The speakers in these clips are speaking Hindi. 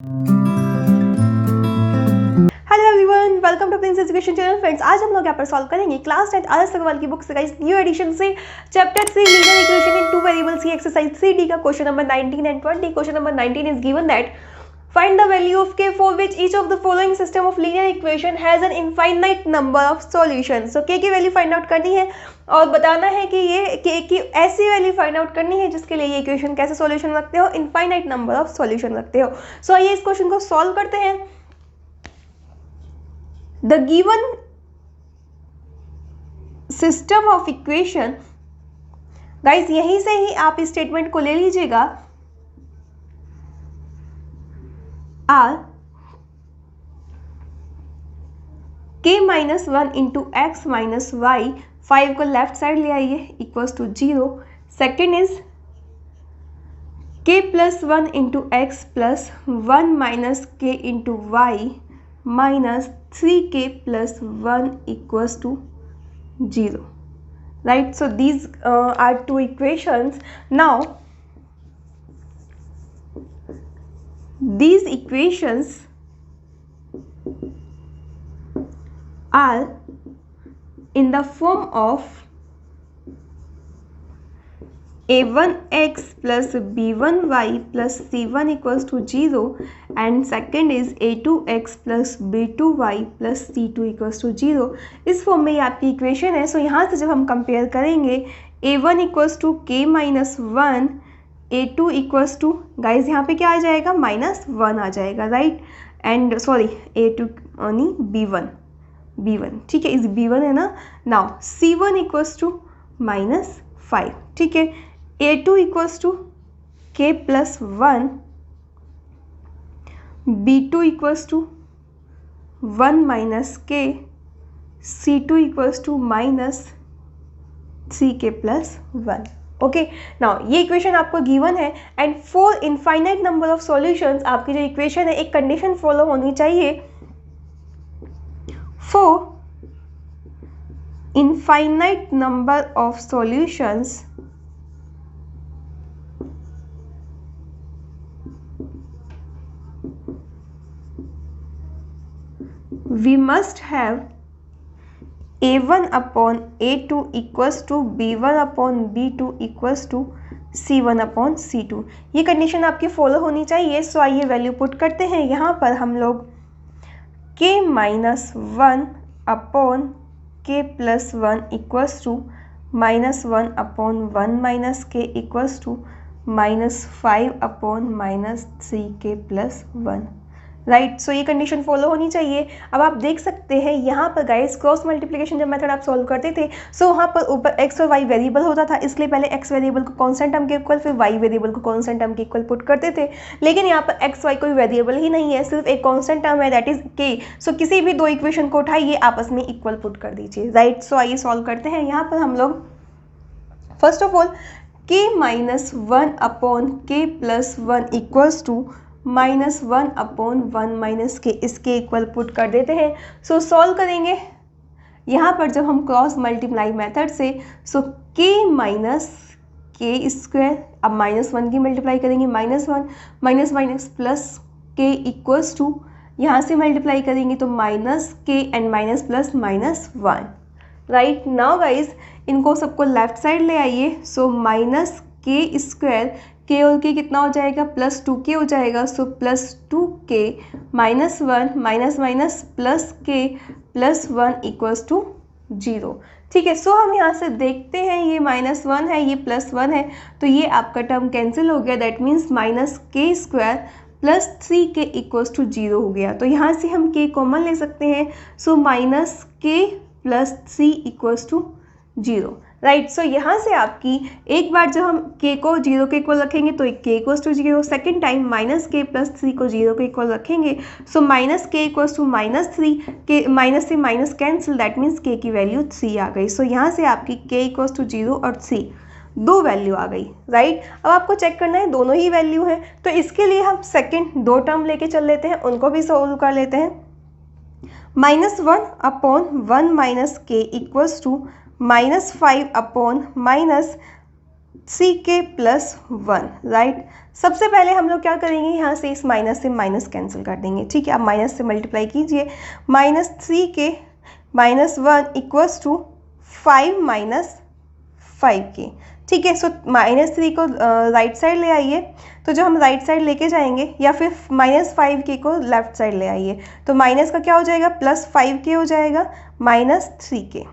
Hello everyone, welcome to Prince education channel. Friends, आज हम लोग यहाँ पर सॉल्व करेंगे क्लास 10 आदर्श अग्रवाल की बुक से गाइस न्यू एडिशन से chapter 3 linear equation in two variables की एक्सरसाइज 3D का question number 19 and 20। Question number 19 is given that find the value of k for which each of the following system of linear equation has an infinite number of solutions। so k की वैल्यू फाइंड आउट करनी है और बताना है कि ये k की ऐसी वैल्यू फाइंड आउट करनी है जिसके लिए ये इक्वेशन कैसे सॉल्यूशन रखते हो, इनफाइनाइट नंबर ऑफ सॉल्यूशन रखते हो। सो आइए इस क्वेश्चन को सॉल्व करते हैं। The given system of equation, guys यहीं से ही आप इस स्टेटमेंट को ले लीजिएगा, are k minus 1 into x minus y, 5 को लेफ्ट साइड ले आइए equals to 0। Second is k plus 1 into x plus 1 minus k into y minus 3k plus 1 equals to 0, right? So these are two equations. Now these equations are in the form of a1x plus b1y plus c1 equals to 0 and second is a2x plus b2y plus c2 equals to 0। इस फॉर्म में ये आपकी इक्वेशन है। सो यहाँ से जब हम कंपेयर करेंगे a1 equals to k minus 1, a2 equals to, guys यहाँ पे क्या आ जाएगा, माइनस 1 आ जाएगा, राइट? एंड सॉरी a2 नहीं b1, ठीक है, इस b1 है ना। Now c1 equals to minus 5, ठीक है। a2 equals to k plus 1, b2 equals to 1 minus k, c2 equals to minus 3k plus 1। Okay, now ये इक्वेशन आपको गिवन है and for infinite number of solutions आपकी जो इक्वेशन है एक कंडीशन फॉलो होनी चाहिए। For infinite number of solutions we must have a1 upon a2 equals to b1 upon b2 equals to c1 upon c2। ये कंडीशन आपकी फॉलो होनी चाहिए। सो आइए वैल्यू पुट करते हैं। यहाँ पर हम लोग k minus 1 upon k plus 1 equals to minus 1 upon 1 minus k equals to minus 5 upon minus 3k plus 1, right? So ये कंडीशन फॉलो होनी चाहिए। अब आप देख सकते हैं यहाँ पर गाइस क्रॉस मल्टीप्लिकेशन जब मेथड आप सॉल्व करते थे, सो वहाँ पर ऊपर x और y वेरिएबल होता था, इसलिए पहले x वेरिएबल को कांस्टेंट टर्म के इक्वल फिर y वेरिएबल को कांस्टेंट टर्म के इक्वल पुट करते थे। लेकिन यहाँ पर x y कोई वेरिएबल ही नहीं है, सिर्फ एक कांस्टेंट टर्म है, दैट इज k। सो किसी भी दो इक्वेशन को उठाइए, आपस में इक्वल पुट कर दीजिए, राइट? सो आइए सॉल्व करते हैं। यहाँ पर हम लोग first of all k minus 1 upon k plus 1 equals to minus 1 upon 1 minus k, इसके इक्वल पुट कर देते हैं। सो सॉल्व करेंगे यहाँ पर जब हम क्रॉस मल्टीप्लाई मेथड से, so k minus k square, अब माइनस 1 की मल्टीप्लाई करेंगे, minus 1 minus minus plus k equals to, यहाँ से मल्टीप्लाई करेंगे तो minus k and minus plus minus 1, right? Now guys इनको सबको लेफ्ट साइड ले आइए। So minus k square, k और k कितना हो जाएगा, प्लस 2k हो जाएगा। So plus 2k minus 1 minus minus plus k plus 1 equals to 0, ठीक है। सो हम यहाँ से देखते हैं ये माइनस 1 है, ये प्लस 1 है, तो ये आपका टर्म कैंसिल हो गया, that means minus k square plus 3k equals to 0 हो गया। तो यहाँ से हम k कॉमन ले सकते हैं। So minus k plus 3 equals to 0, right? So यहाँ से आपकी एक बार जब हम k को 0 के इक्वल रखेंगे तो k equals to 0, second time minus k plus 3 को 0 के इक्वल रखेंगे। So minus k equals to minus 3, k minus से minus cancel, that means k की वैल्यू 3 आ गई। सो यहाँ से आपकी k इक्वल्स टू 0 और 3 दो वैल्यू आ गई, राइट? अब आपको चेक करना है दोनों ही वैल्यू है, तो इसके लिए हम सेकेंड दो टर्म लेके चल लेते हैं, उनको भी सोल्व कर लेते हैं। Minus 1 upon 1 minus k equals to minus 5 upon minus 3k plus 1, right. सबसे पहले हम लोग क्या करेंगे, यहाँ से इस माइनस से माइनस कैंसिल कर देंगे, ठीक है। आप माइनस से मल्टीप्लाई कीजिए, -3k - 1 इक्वल्स टू 5 - 5k, ठीक है। सो -3 को राइट साइड ले आइए, तो जो हम राइट साइड लेके जाएंगे, या फिर -5k को लेफ्ट साइड ले आइए, तो माइनस का क्या हो जाएगा, +5k हो जाएगा, -3k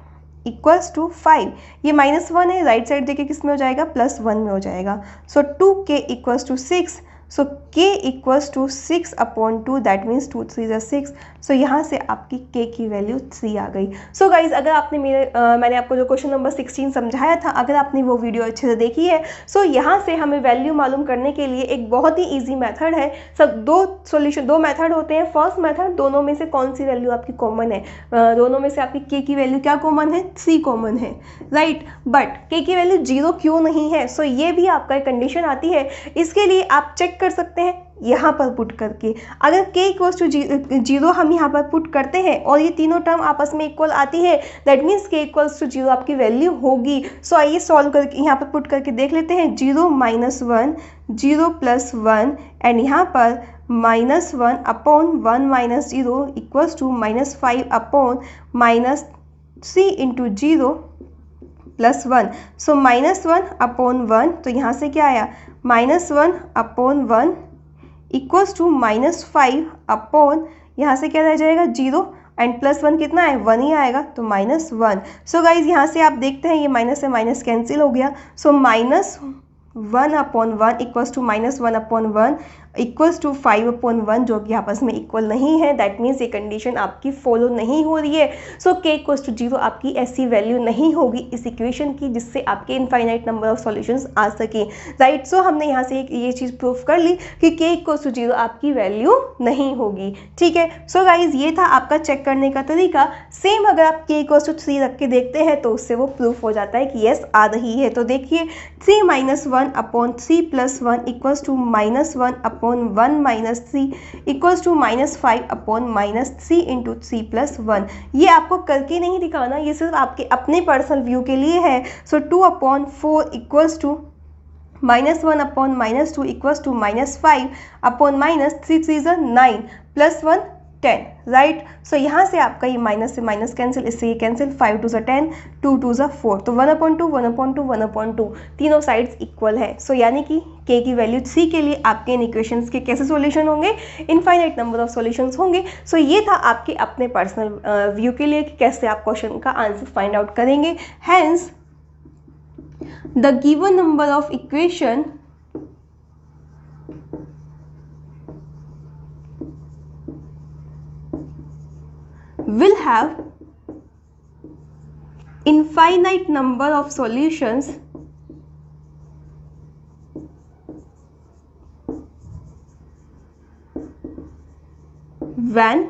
इक्वल्स टू 5। ये -1 है, राइट साइड देखिए किस में हो जाएगा, +1 में हो जाएगा। So 2k equals to 6। So k equals to 6/2, that means 2 3 = 6। So यहाँ से आपकी k की वैल्यू 3 आ गई। सो गाइज, अगर आपने मैंने आपको जो क्वेश्चन नंबर 16 समझाया था, अगर आपने वो वीडियो अच्छे से देखी है, सो यहाँ से हमें वैल्यू मालूम करने के लिए एक बहुत ही ईजी मेथड है। सब दो मेथड होते हैं। फर्स्ट मेथड, दोनों में से कौन सी वैल्यू आपकी कॉमन है, दोनों में से आपकी k की वैल्यू क्या कॉमन है, 3 कॉमन है, राइट। बट k की वैल्यू 0 क्यों नहीं है, सो ये भी आपका एक कंडीशन आती है। इसके लिए आप चेक कर सकते हैं यहाँ पर पुट करके। अगर k इक्वल्स टू 0 हम यहाँ पर पुट करते हैं और ये तीनों टर्म आपस में इक्वल आती है, that means k equals to 0 आपकी वैल्यू होगी। सो आइए सॉल्व करके यहाँ पर पुट करके देख लेते हैं। 0 - 1, 0 + 1, एंड यहाँ पर -1/1 - 0 इक्वल्स टू -5/-3 इंटू 0 + 1। सो -1/1, तो यहाँ से क्या आया, -1/1 इक्वल्स टू -5/, यहाँ से क्या रह जाएगा, 0, एंड +1 कितना है, 1 ही आएगा, तो -1। सो गाइज, यहाँ से आप देखते हैं ये माइनस से माइनस कैंसिल हो गया। सो -1/1 इक्वल्स टू -1/1 इक्वल्स टू 5/1, जो कि आपस में इक्वल नहीं है, दैट मीन्स ये कंडीशन आपकी फॉलो नहीं हो रही है। सो k इक्वल्स टू 0 आपकी ऐसी वैल्यू नहीं होगी इस इक्वेशन की जिससे आपके इनफाइनाइट नंबर ऑफ सॉल्यूशंस आ सके, राइट। सो हमने यहाँ से ये चीज़ प्रूफ कर ली कि k इक्वल्स टू 0 आपकी वैल्यू नहीं होगी, ठीक है। सो गाइज, ये था आपका चेक करने का तरीका। सेम अगर आप k इक्वल्स टू 3 रख के देखते हैं तो उससे वो प्रूफ हो जाता है कि यस आ रही है। तो देखिए, 3 - 1/3 + 1 equals to -1/1 - 3 equals to -5/-3 into 3 + 1। ये आपको करके नहीं दिखाना, ये सिर्फ आपके अपने पर्सनल व्यू के लिए है। So 2/4 equals to -1/-2 equals to -5/-3 3 = 9 + 1 10, right. So यहाँ से आपका ये माइनस से माइनस कैंसिल, इससे ये कैंसिल, 5 2 = 10, 2 2 = 4, तो 1/2 1/2 1/2 तीनों साइड्स इक्वल है। सो यानी कि k की वैल्यू 3 के लिए आपके इन इक्वेशंस के कैसे सॉल्यूशन होंगे, इनफाइनाइट नंबर ऑफ सॉल्यूशंस होंगे। सो ये था आपके अपने पर्सनल व्यू के लिए कि कैसे आप क्वेश्चन का आंसर फाइंड आउट करेंगे। Hence the given number of equation will have infinite number of solutions when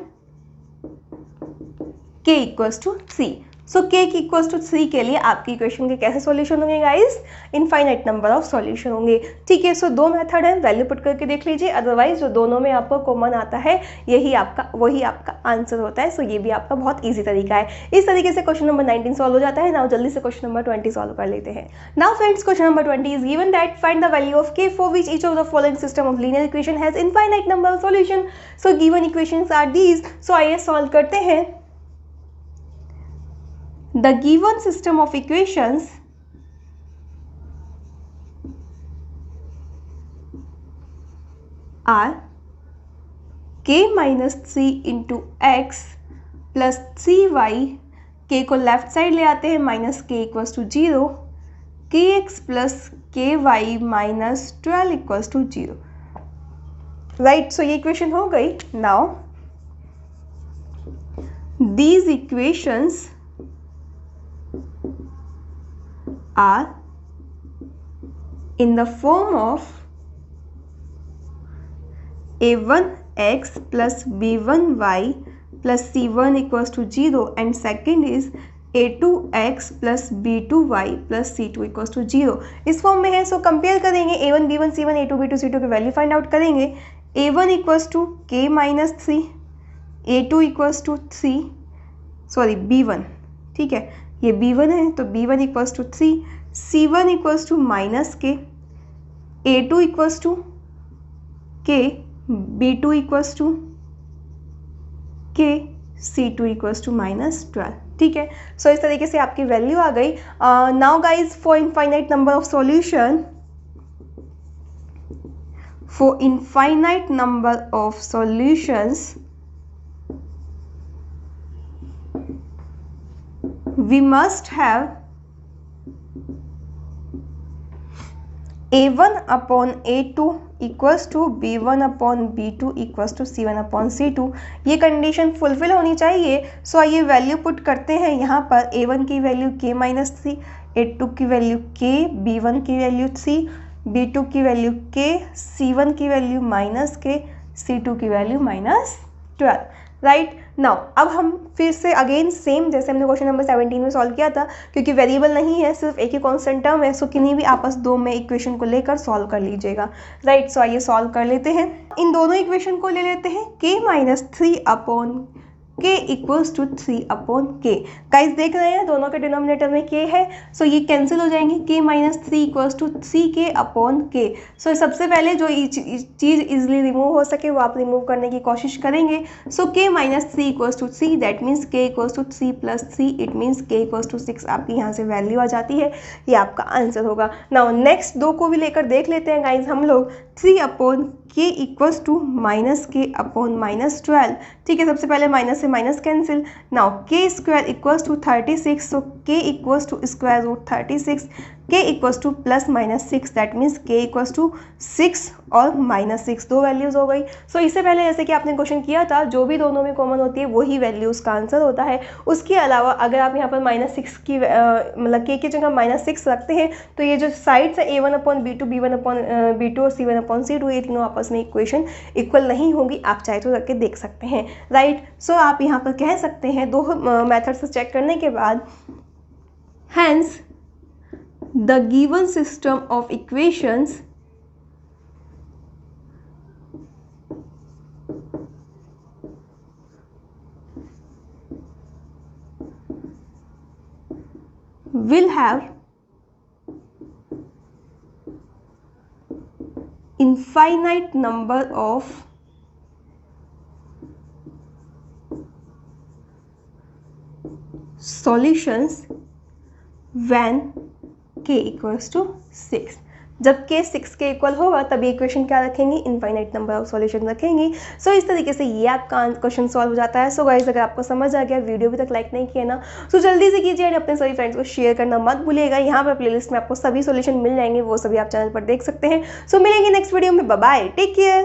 k equals to 3। So k equals to 3 के लिए आपकी इक्वेशन के कैसे सॉल्यूशन होंगे guys, infinite number of solution होंगे, ठीक है। सो दो मेथड है, वैल्यू पुट करके देख लीजिए, अदरवाइज जो दोनों में आपको कॉमन आता है वही आपका आंसर होता है। सो ये भी आपका बहुत ईजी तरीका है। इस तरीके से क्वेश्चन नंबर 19 सॉल्व हो जाता है। नाउ जल्दी से क्वेश्चन नंबर 20 सॉल्व कर लेते हैं। Now friends, question number 20 is given that find the value of k for which each of the following system of linear equation has infinite number of solution. So given equations are these. So आइए सॉल्व करते हैं। The given system of equations are k - 3 into x plus 3y, k को लेफ्ट साइड ले आते हैं, -k equals to 0, kx plus ky minus 12 equals to 0, right. So ये इक्वेशन हो गई। Now these equations are in the form of a1x plus b1y plus c1 equals to 0 and second is a2x plus b2y plus c2 equals to 0 इस फॉर्म में है। सो कंपेयर करेंगे a1 b1 c1 a2 b2 c2 की वैल्यू फाइंड आउट करेंगे। a1 equals to k - 3, a2 equals to 3, sorry b1, ठीक है, ये b1 है तो b1 equals to 3, C1 equals to minus k, A2 equals to के, B2 इक्वल्स टू के, C2 इक्वल्स टू -12। ठीक है, सो इस तरीके से आपकी वैल्यू आ गई। Now guys for infinite number of solution, for infinite number of solutions we must have a1 upon a2 equals to b1 upon b2 equals to c1 upon c2। ये कंडीशन फुलफिल होनी चाहिए। सो आइए वैल्यू पुट करते हैं यहाँ पर। a1 की value k minus three, a2 की वैल्यू k, b1 की वैल्यू 3, b2 की वैल्यू k, c1 की वैल्यू -k, c2 की वैल्यू -12। राइट नाउ अब हम फिर से अगेन सेम जैसे हमने क्वेश्चन नंबर 17 में सॉल्व किया था, क्योंकि वेरिएबल नहीं है, सिर्फ एक ही कांस्टेंट टर्म है, सो किन्हीं भी आपस दो में इक्वेशन को लेकर सॉल्व कर लीजिएगा। राइट, सो आइए सॉल्व कर लेते हैं। इन दोनों इक्वेशन को ले लेते हैं k-3 upon k equals to 3 upon k. Guys देख रहे हैं दोनों के डिनोमिनेटर में k है, सो ये कैंसिल हो जाएंगे। k-3 equals to 3k upon के। सो सबसे पहले जो चीज़ इजीली रिमूव हो सके वो आप रिमूव करने की कोशिश करेंगे। So k-3 equals to 3, that means k equals to 3 plus 3, it means k equals to 6। आपकी यहाँ से वैल्यू आ जाती है, ये आपका आंसर होगा। नाउ नेक्स्ट दो को भी लेकर देख लेते हैं गाइज हम लोग। 3 upon k equals to -k upon -12। ठीक है, सबसे पहले माइनस से minus cancel. Now k square equals to 36, so k equals to square root 36, k equals to +-6, that means k equals to 6 और -6, दो वैल्यूज़ हो गई। सो इससे पहले जैसे कि आपने क्वेश्चन किया था, जो भी दोनों में कॉमन होती है वही वैल्यू उसका आंसर होता है। उसके अलावा अगर आप यहाँ पर -6 की मतलब k की जगह -6 रखते हैं, तो ये जो साइड्स है a1 upon b2, b1 upon b2 और c1 अपॉन c2, ये तीनों आपस में इक्वेशन इक्वल नहीं होगी। आप चाहे तो करके देख सकते हैं। राइट, सो आप यहाँ पर कह सकते हैं दो मेथड से चेक करने के बाद, hence the given system of equations will have infinite number of solutions when k equals to 6। जब k 6 के इक्वल होगा तभी इक्वेशन क्या रखेंगे, इनफाइनाइट नंबर ऑफ सॉल्यूशन रखेंगी। सो इस तरीके से ये आपका क्वेश्चन सॉल्व हो जाता है। सो गाइस अगर आपको समझ आ गया, वीडियो भी तक लाइक नहीं किया ना, सो जल्दी से कीजिए, अपने सभी फ्रेंड्स को शेयर करना मत भूलिएगा। यहाँ पर प्लेलिस्ट में आपको सभी सॉल्यूशन मिल जाएंगे, वो सभी आप चैनल पर देख सकते हैं। सो मिलेंगे नेक्स्ट वीडियो में, बाय बाय, टेक केयर।